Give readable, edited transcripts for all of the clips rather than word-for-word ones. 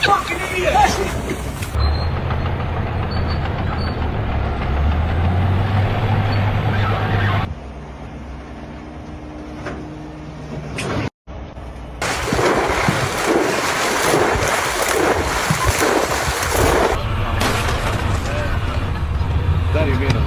fucking idiot! Dai, meno.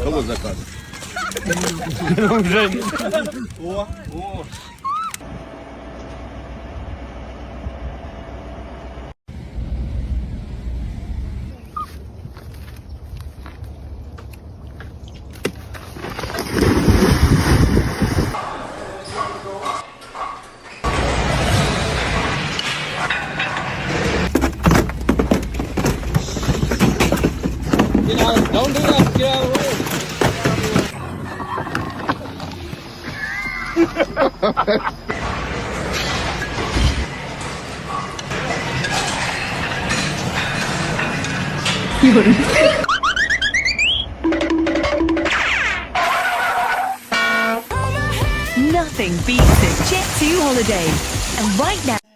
Кого заказ? Уже. О, о. Don't do that. Get out of the way. Nothing beats a Jet 2 holiday. And right now...